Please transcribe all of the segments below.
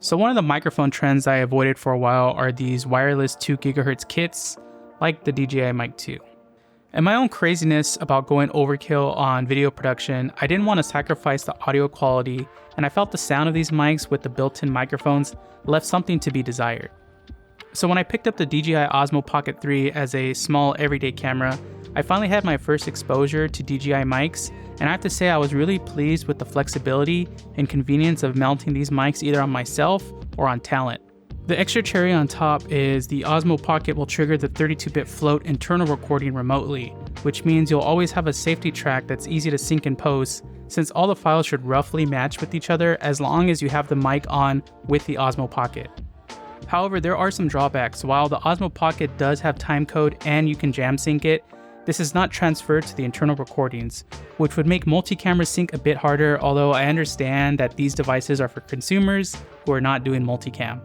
So one of the microphone trends I avoided for a while are these wireless 2 GHz kits like the DJI Mic 2. And my own craziness about going overkill on video production, I didn't want to sacrifice the audio quality, and I felt the sound of these mics with the built-in microphones left something to be desired. So when I picked up the DJI Osmo Pocket 3 as a small everyday camera, I finally had my first exposure to DJI mics, and I have to say I was really pleased with the flexibility and convenience of mounting these mics either on myself or on talent. The extra cherry on top is the Osmo Pocket will trigger the 32-bit float internal recording remotely, which means you'll always have a safety track that's easy to sync in post, since all the files should roughly match with each other as long as you have the mic on with the Osmo Pocket. However, there are some drawbacks. While the Osmo Pocket does have timecode and you can jam sync it, this is not transferred to the internal recordings, which would make multi-camera sync a bit harder, although I understand that these devices are for consumers who are not doing multicam.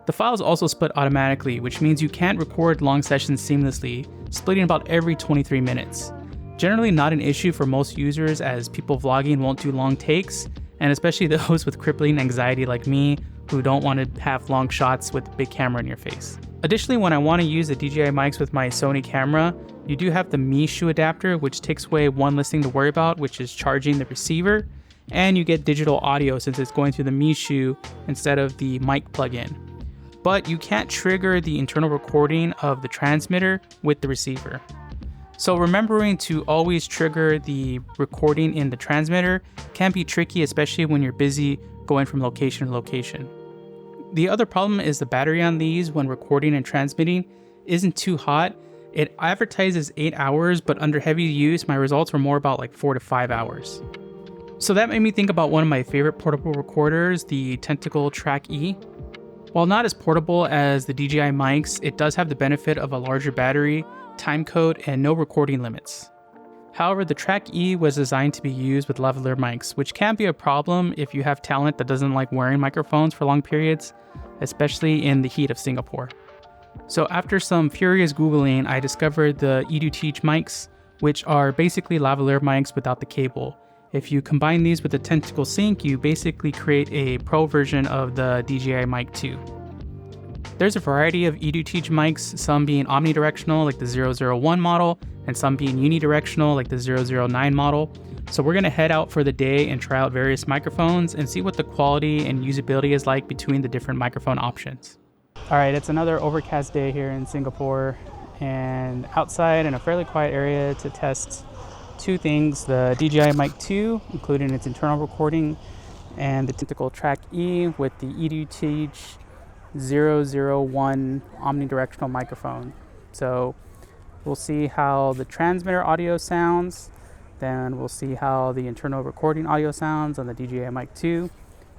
The files also split automatically, which means you can't record long sessions seamlessly, splitting about every 23 minutes. Generally not an issue for most users, as people vlogging won't do long takes, and especially those with crippling anxiety like me who don't want to have long shots with a big camera in your face. Additionally, when I want to use the DJI mics with my Sony camera, you do have the Mi Shoe adapter, which takes away one less thing to worry about, which is charging the receiver, and you get digital audio since it's going through the Mi Shoe instead of the mic plug-in. But you can't trigger the internal recording of the transmitter with the receiver. So remembering to always trigger the recording in the transmitter can be tricky, especially when you're busy going from location to location. The other problem is the battery on these when recording and transmitting isn't too hot. It advertises 8 hours, but under heavy use, my results were more about like 4 to 5 hours. So that made me think about one of my favorite portable recorders, the Tentacle Track E. While not as portable as the DJI mics, it does have the benefit of a larger battery, timecode, and no recording limits. However, the Track E was designed to be used with lavalier mics, which can be a problem if you have talent that doesn't like wearing microphones for long periods, especially in the heat of Singapore. So after some furious Googling, I discovered the EduTeach mics, which are basically lavalier mics without the cable. If you combine these with the Tentacle Sync, you basically create a pro version of the DJI Mic 2. There's a variety of EduTeach mics, some being omnidirectional like the 001 model, and some being unidirectional like the 009 model. So we're gonna head out for the day and try out various microphones and see what the quality and usability is like between the different microphone options. All right, it's another overcast day here in Singapore, and outside in a fairly quiet area to test two things: the DJI Mic 2, including its internal recording, and the Tentacle Track E with the EduTeach 001 omnidirectional microphone. So we'll see how the transmitter audio sounds, then we'll see how the internal recording audio sounds on the DJI Mic 2,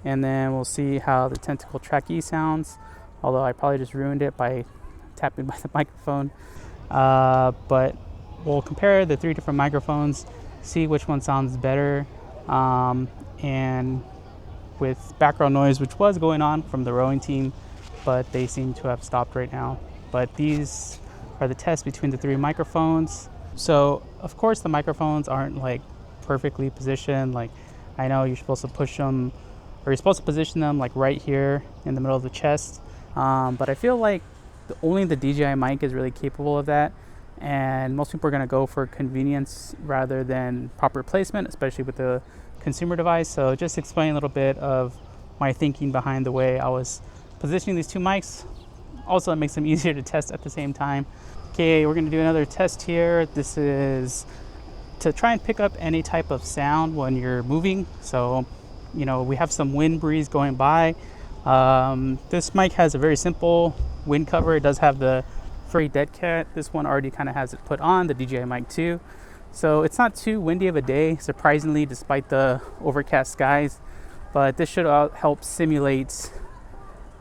and then we'll see how the Tentacle Track E sounds, although I probably just ruined it by tapping by the microphone. But we'll compare the three different microphones, see which one sounds better, and with background noise, which was going on from the rowing team, but they seem to have stopped right now. But these are the tests between the three microphones. So of course the microphones aren't like perfectly positioned. Like, I know you're supposed to push them, or you're supposed to position them like right here in the middle of the chest. But I feel like only the DJI mic is really capable of that. And most people are gonna go for convenience rather than proper placement, especially with the consumer device. So just explain a little bit of my thinking behind the way I was positioning these two mics. Also, it makes them easier to test at the same time. Okay, we're gonna do another test here. This is to try and pick up any type of sound when you're moving. So, you know, we have some wind breeze going by. This mic has a very simple wind cover. It does have the furry dead cat. This one already kind of has it put on, the DJI Mic 2. So it's not too windy of a day, surprisingly, despite the overcast skies. But this should help simulate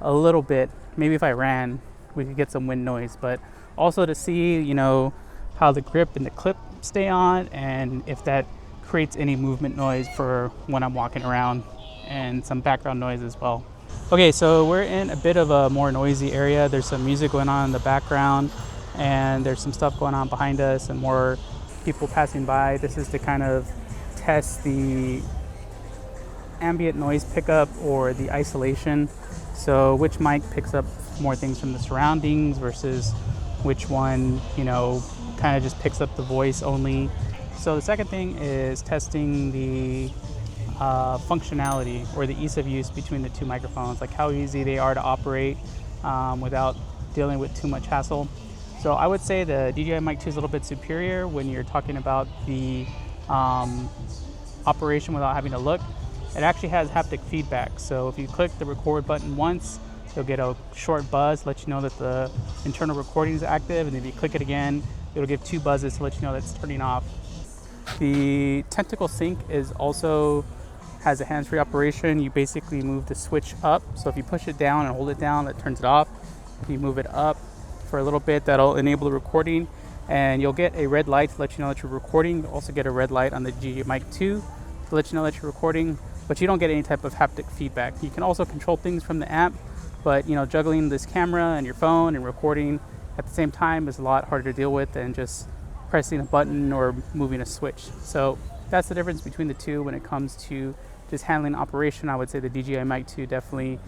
a little bit. Maybe if I ran, we could get some wind noise, but also to see, you know, how the grip and the clip stay on, and if that creates any movement noise for when I'm walking around, and some background noise as well. Okay, so we're in a bit of a more noisy area. There's some music going on in the background, and there's some stuff going on behind us and more people passing by. This is to kind of test the ambient noise pickup or the isolation So which mic picks up more things from the surroundings versus which one, you know, kind of just picks up the voice only. So the second thing is testing the functionality or the ease of use between the two microphones, like how easy they are to operate without dealing with too much hassle. So I would say the DJI Mic 2 is a little bit superior when you're talking about the operation without having to look. It actually has haptic feedback. So if you click the record button once, you'll get a short buzz, let you know that the internal recording is active, and if you click it again, it'll give 2 buzzes to let you know that's turning off. The Tentacle Sync is also has a hands-free operation. You basically move the switch up. So if you push it down and hold it down, that turns it off. If you move it up for a little bit, that'll enable the recording, and you'll get a red light to let you know that you're recording. You'll also get a red light on the DJI Mic 2 to let you know that you're recording, but you don't get any type of haptic feedback. You can also control things from the app, but you know, juggling this camera and your phone and recording at the same time is a lot harder to deal with than just pressing a button or moving a switch. So that's the difference between the two when it comes to just handling operation. I would say the DJI Mic 2 definitely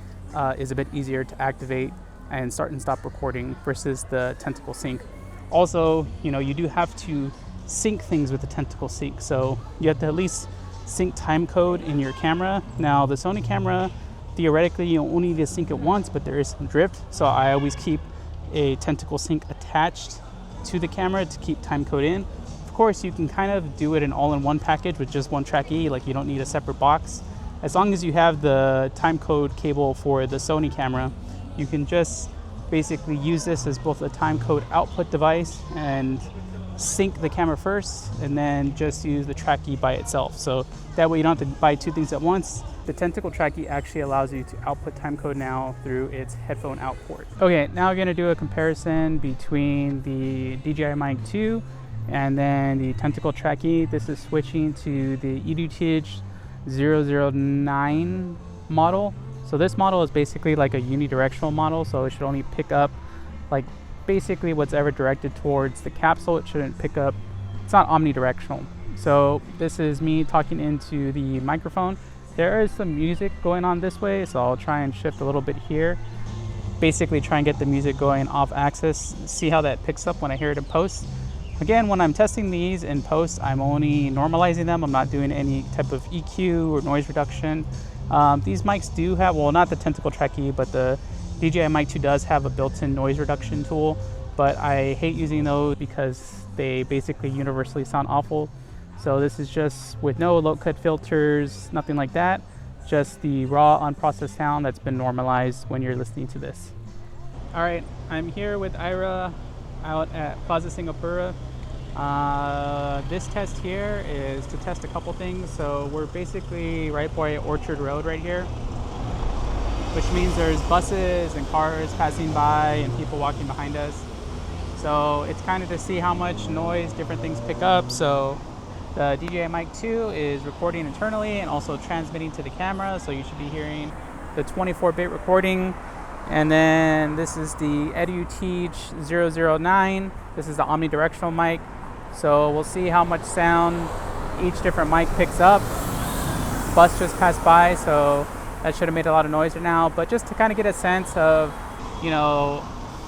is a bit easier to activate and start and stop recording versus the Tentacle Sync. Also, you know, you do have to sync things with the Tentacle Sync. So you have to at least sync time code in your camera. Now the Sony camera, theoretically you only need to sync it once, but there is some drift. So I always keep a Tentacle Sync attached to the camera to keep time code in. Of course, you can kind of do it in all-in-one package with just one trackee, like you don't need a separate box. As long as you have the time code cable for the Sony camera, you can just basically use this as both a time code output device and sync the camera first, and then just use the trackee by itself. So that way you don't have to buy 2 things at once. The Tentacle trackee actually allows you to output time code now through its headphone out port. Okay, now we're gonna do a comparison between the DJI Mic 2 and then the Tentacle trackee. This is switching to the EduTeach 009 model. So this model is basically like a unidirectional model, so it should only pick up like basically what's ever directed towards the capsule. It shouldn't pick up, it's not omnidirectional. So this is me talking into the microphone. There is some music going on this way, so I'll try and shift a little bit here. Basically try and get the music going off axis, see how that picks up when I hear it in post. Again, when I'm testing these in post, I'm only normalizing them. I'm not doing any type of EQ or noise reduction. These mics do have, well, not the Tentacle trackee, but the DJI Mic 2 does have a built-in noise reduction tool, but I hate using those because they basically universally sound awful. So this is just with no low cut filters, nothing like that, just the raw unprocessed sound that's been normalized when you're listening to this. All right, I'm here with Ira out at Plaza Singapura. This test here is to test a couple things. So we're basically right by Orchard Road right here, which means there's buses and cars passing by and people walking behind us. So it's kind of to see how much noise different things pick up. So the DJI Mic 2 is recording internally and also transmitting to the camera. So you should be hearing the 24-bit recording. And then this is the EduTeach 009. This is the omnidirectional mic. So we'll see how much sound each different mic picks up. Bus just passed by, so that should have made a lot of noise right now. But just to kind of get a sense of, you know,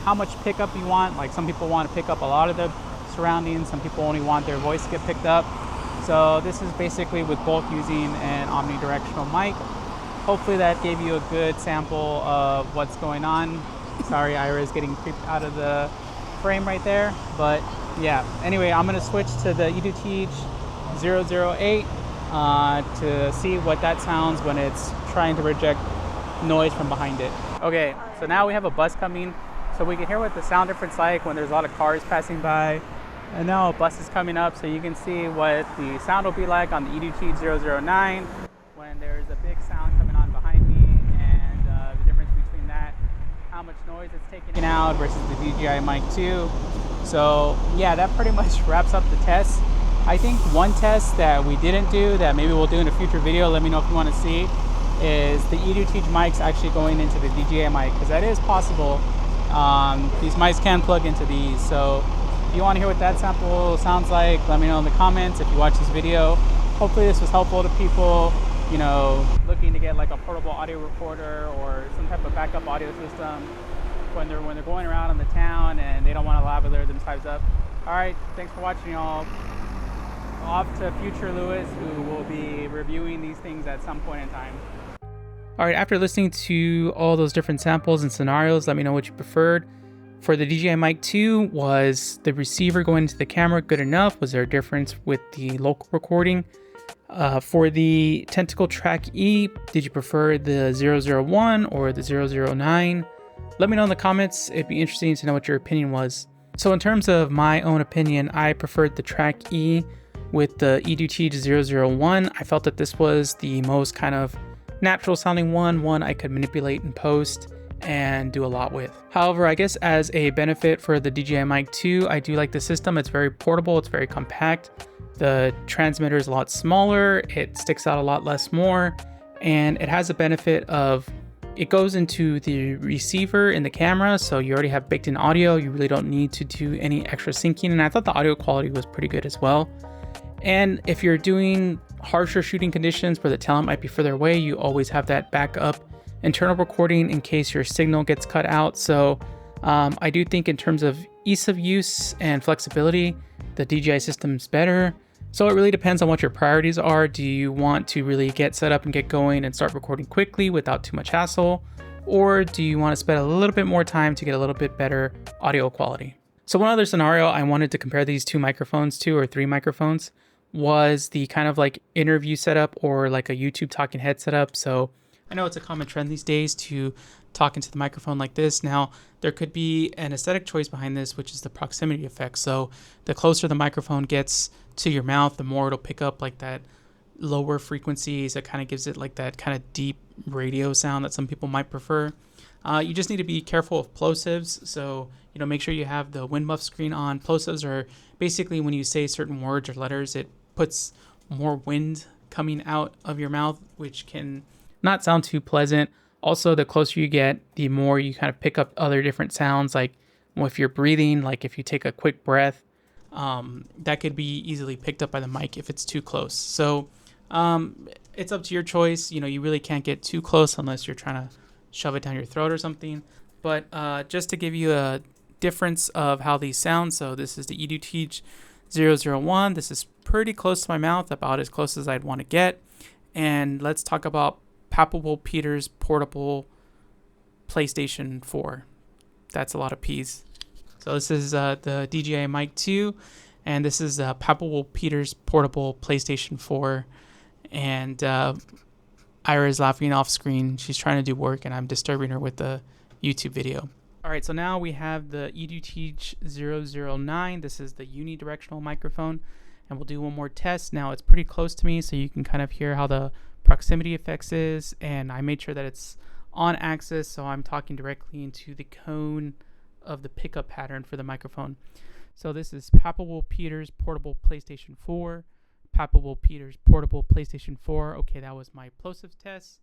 how much pickup you want. Like some people want to pick up a lot of the surroundings. Some people only want their voice to get picked up. So this is basically with both using an omnidirectional mic. Hopefully that gave you a good sample of what's going on. Sorry, Ira is getting creeped out of the frame right there. But yeah, anyway, I'm gonna switch to the EduTeach 008 to see what that sounds when it's trying to reject noise from behind it. Okay, so now we have a bus coming, so we can hear what the sound difference is like when there's a lot of cars passing by. And now a bus is coming up, so you can see what the sound will be like on the EduTeach 009 when there's a big sound coming on behind me, and the difference between that, how much noise it's taking out versus the DJI Mic 2. So yeah, that pretty much wraps up the test. I think one test that we didn't do that maybe we'll do in a future video, let me know if you want to see, is the EduTeach mics actually going into the DJI mic, because that is possible. These mics can plug into these. So if you want to hear what that sample sounds like, let me know in the comments if you watch this video. Hopefully this was helpful to people. you know, looking to get like a portable audio recorder or some type of backup audio system when they're going around in the town and they don't want to lavalier themselves up. All right, thanks for watching, y'all. Off to future Lewis, who will be reviewing these things at some point in time. All right, after listening to all those different samples and scenarios, let me know what you preferred. For the DJI Mic 2, was the receiver going into the camera good enough? Was there a difference with the local recording? For the Tentacle Track E, did you prefer the 001 or the 009? Let me know in the comments. It'd be interesting to know what your opinion was. So in terms of my own opinion, I preferred the Track E with the EDT 001. I felt that this was the most kind of natural sounding one I could manipulate in post and do a lot with. However, I guess as a benefit for the DJI Mic 2, I do like the system. It's very portable, it's very compact. The transmitter is a lot smaller, it sticks out a lot less more, and it has a benefit of it goes into the receiver in the camera, so you already have baked in audio. You really don't need to do any extra syncing, and I thought the audio quality was pretty good as well. And if you're doing harsher shooting conditions where the talent might be further away, you always have that backup internal recording in case your signal gets cut out. So I do think in terms of ease of use and flexibility, the DJI system's better. So it really depends on what your priorities are. Do you want to really get set up and get going and start recording quickly without too much hassle? Or do you want to spend a little bit more time to get a little bit better audio quality? So one other scenario I wanted to compare these two microphones to, or three microphones, was the kind of like interview setup or like a YouTube talking head setup. So I know it's a common trend these days to talk into the microphone like this. Now, there could be an aesthetic choice behind this, which is the proximity effect. So the closer the microphone gets to your mouth, the more it'll pick up like that lower frequencies. It kind of gives it like that kind of deep radio sound that some people might prefer. You just need to be careful of plosives. So, you know, make sure you have the wind muff screen on. Plosives are basically when you say certain words or letters, it puts more wind coming out of your mouth, which can not sound too pleasant. Also, the closer you get, the more you kind of pick up other different sounds. Like if you're breathing, like if you take a quick breath, that could be easily picked up by the mic if it's too close. So it's up to your choice. You know, you really can't get too close unless you're trying to shove it down your throat or something. But just to give you a difference of how these sound, so this is the EduTeach 001. This is pretty close to my mouth, about as close as I'd want to get. And let's talk about Papal Peter's portable PlayStation 4. That's a lot of P's. So this is the DJI Mic 2, and this is Papal Peter's portable PlayStation 4. And Ira is laughing off screen. She's trying to do work, and I'm disturbing her with the YouTube video. All right, so now we have the EduTeach 009. This is the unidirectional microphone, and we'll do one more test. Now it's pretty close to me, so you can kind of hear how the proximity effects is, and I made sure that it's on axis, so I'm talking directly into the cone of the pickup pattern for the microphone. So this is Papal Peter's portable PlayStation 4. Papal Peter's portable PlayStation 4. Okay, that was my plosive test.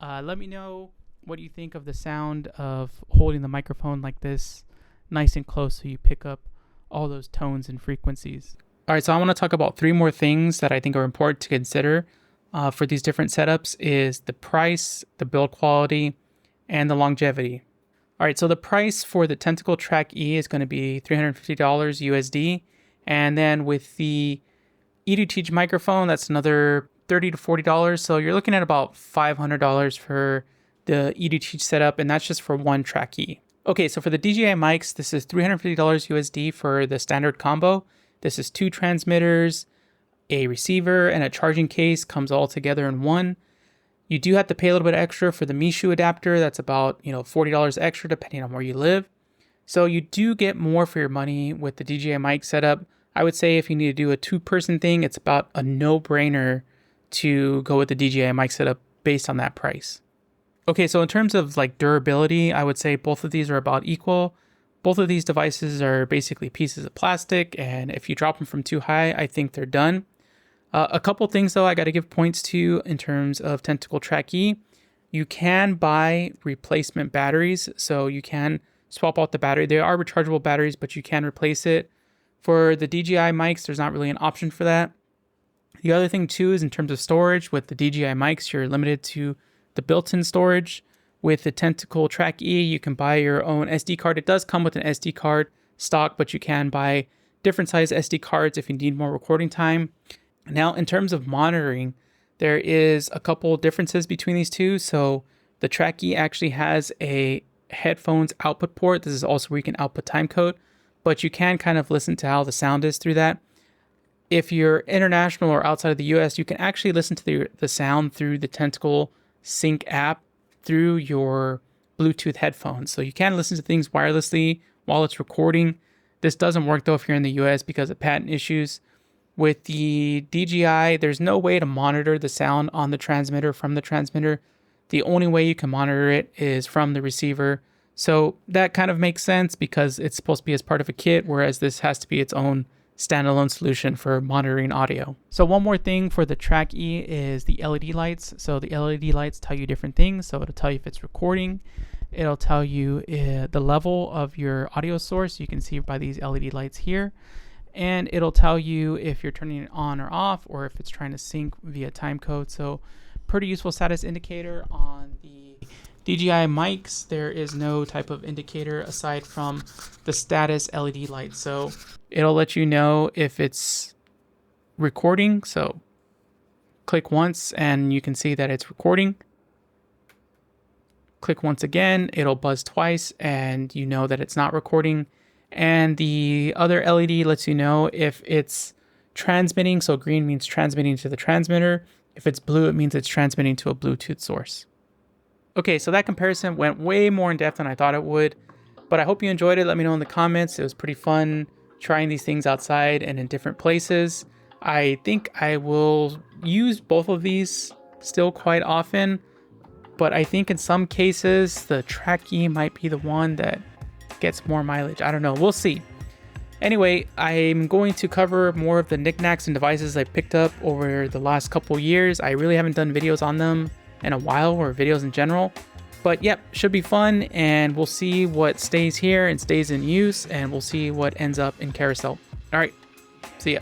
Let me know what you think of the sound of holding the microphone like this, nice and close, so you pick up all those tones and frequencies. All right, so I want to talk about three more things that I think are important to consider for these different setups is the price, the build quality, and the longevity. All right, so the price for the Tentacle Track E is going to be $350 USD. And then with the EduTeach microphone, that's another $30 to $40. So you're looking at about $500 for the EduTeach setup, and that's just for one Track E. Okay, so for the DJI mics, this is $350 USD for the standard combo. This is two transmitters, a receiver, and a charging case, comes all together in one. You do have to pay a little bit extra for the Mishu adapter. That's about, $40 extra depending on where you live. So you do get more for your money with the DJI mic setup. I would say if you need to do a two-person thing, it's about a no-brainer to go with the DJI mic setup based on that price. Okay, so in terms of like durability, I would say both of these are about equal. Both of these devices are basically pieces of plastic, and if you drop them from too high, I think they're done. A couple things though I got to give points to in terms of Tentacle Track E. You can buy replacement batteries, so you can swap out the battery. They are rechargeable batteries, but you can replace it. For the DJI mics, there's not really an option for that. The other thing too is in terms of storage, with the DJI mics, you're limited to the built-in storage. With the Tentacle Track E, you can buy your own SD card. It does come with an SD card stock, but you can buy different size SD cards if you need more recording time. Now, in terms of monitoring, there is a couple differences between these two. So the Track E actually has a headphones output port. This is also where you can output timecode, but you can kind of listen to how the sound is through that. If you're international or outside of the US, you can actually listen to the sound through the Tentacle Sync app through your Bluetooth headphones. So you can listen to things wirelessly while it's recording. This doesn't work though if you're in the US because of patent issues. With the DJI, there's no way to monitor the sound on the transmitter from the transmitter. The only way you can monitor it is from the receiver. So that kind of makes sense because it's supposed to be as part of a kit, whereas this has to be its own standalone solution for monitoring audio. So one more thing for the Track E is the LED lights. So the LED lights tell you different things. So it'll tell you if it's recording. It'll tell you the level of your audio source. You can see by these LED lights here. And it'll tell you if you're turning it on or off, or if it's trying to sync via timecode. So pretty useful status indicator. On the DJI mics, there is no type of indicator aside from the status LED light. So it'll let you know if it's recording. So click once and you can see that it's recording. Click once again, it'll buzz twice and you know that it's not recording. And the other LED lets you know if it's transmitting. So green means transmitting to the transmitter. If it's blue, it means it's transmitting to a Bluetooth source. Okay, so that comparison went way more in depth than I thought it would, but I hope you enjoyed it. Let me know in the comments. It was pretty fun trying these things outside and in different places. I think I will use both of these still quite often, but I think in some cases the Track E might be the one that gets more mileage. I don't know. We'll see. Anyway, I'm going to cover more of the knickknacks and devices I picked up over the last couple years. I really haven't done videos on them in a while, or videos in general. But yep, should be fun, and we'll see what stays here and stays in use, and we'll see what ends up in carousel. All right, see ya.